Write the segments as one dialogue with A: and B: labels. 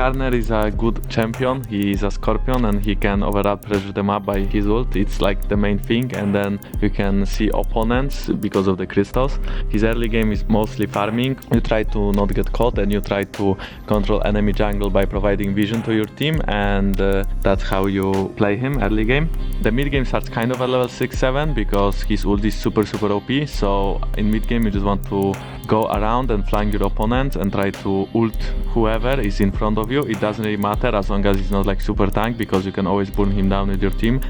A: Skarner is a good champion. He is a Scorpion and he can overall pressure them up by his ult. It's like the main thing, and then you can see opponents because of the crystals. His early game is mostly farming. You try to not get caught and you try to control enemy jungle by providing vision to your team, and that's how you play him early game. The mid game starts kind of at level 6-7 because his ult is super OP, so in mid game you just want to go around and flank your opponent and try to ult whoever is in front of you. It doesn't really matter as long as he's not like super tank, because you can always burn him down with your team.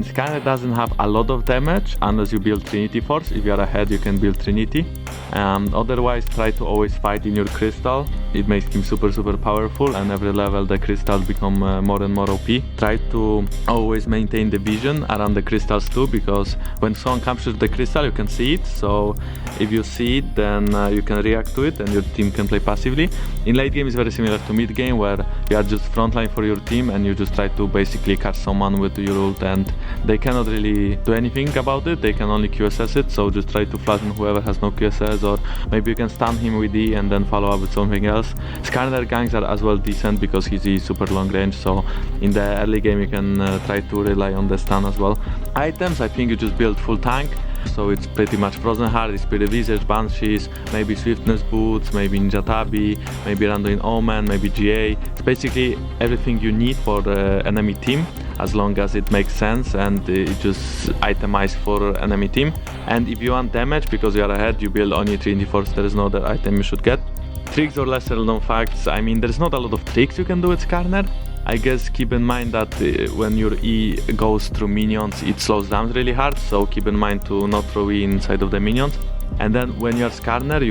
A: Skarner doesn't have a lot of damage unless you build Trinity Force. If you are ahead you can build Trinity. Otherwise try to always fight in your crystal. It makes him super powerful, and every level the crystals become more and more OP. Try to always maintain the vision around the crystals too, because when someone captures the crystal you can see it, so if you see it then you can react to it and your team can play passively. In late game is very similar to mid game, where you are just frontline for your team and you just try to basically catch someone with your ult, and they cannot really do anything about it, they can only QSS it, so just try to flatten whoever has no QSS, or maybe you can stun him with E and then follow up with something else. Skarner ganks are as well decent because he's super long range, so in the early game you can try to rely on the stun as well. Items, I think you just build full tank. So it's pretty much Frozen Heart, Spirit Visage, Banshees, maybe Swiftness Boots, maybe Ninja Tabi, maybe Randuin Omen, maybe GA. It's basically everything you need for the enemy team, as long as it makes sense and it just itemized for enemy team. And if you want damage because you are ahead, you build only Trinity Force. There is no other item you should get. Tricks or lesser known facts, I mean there's not a lot of tricks you can do with Skarner. I guess keep in mind that when your E goes through minions it slows down really hard, so keep in mind to not throw E inside of the minions. And then when you're Skarner,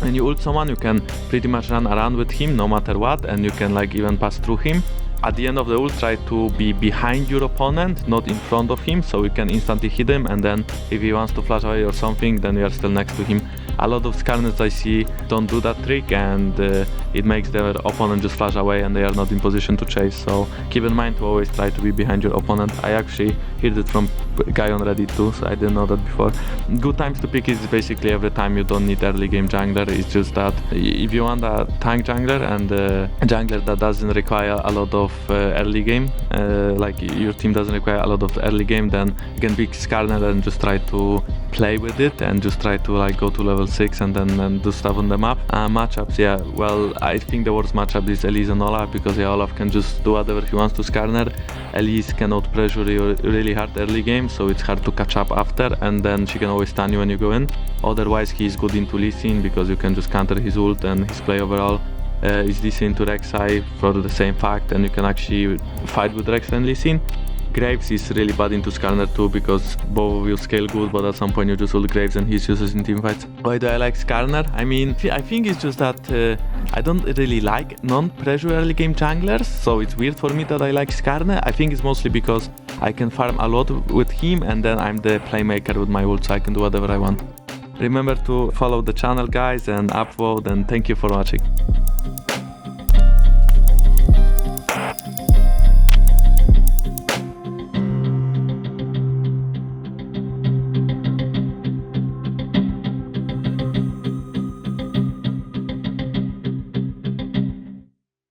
A: when you ult someone, you can pretty much run around with him no matter what, and you can like even pass through him. At the end of the ult, try to be behind your opponent, not in front of him, so you can instantly hit him, and then if he wants to flash away or something, then you are still next to him. A lot of Skarners I see don't do that trick, and it makes their opponent just flash away and they are not in position to chase, so keep in mind to always try to be behind your opponent. I actually heard it from a guy on Reddit too, so I didn't know that before. Good times to pick is basically every time you don't need early game jungler. It's just that if you want a tank jungler and a jungler that doesn't require a lot of early game, like your team doesn't require a lot of early game, then you can pick Skarner and just try to play with it and just try to like go to level 6 and then do stuff on the map. Matchups, yeah, well, I think the worst matchup is Elise and Olaf, because yeah, Olaf can just do whatever he wants to Skarner. Elise cannot pressure you really hard early game, so it's hard to catch up after, and then she can always stun you when you go in. Otherwise he's good into Lee Sin because you can just counter his ult, and his play overall is decent to Rek'Sai for the same fact, and you can actually fight with Rek'Sai and Lee Sin. Graves is really bad into Skarner too, because both of you scale good, but at some point you just ult Graves and he's useless in teamfights. Why do I like Skarner? I mean, I think it's just that I don't really like non-pressure early game junglers, so it's weird for me that I like Skarner. I think it's mostly because I can farm a lot with him, and then I'm the playmaker with my ult, so I can do whatever I want. Remember to follow the channel, guys, and upvote, and thank you for watching.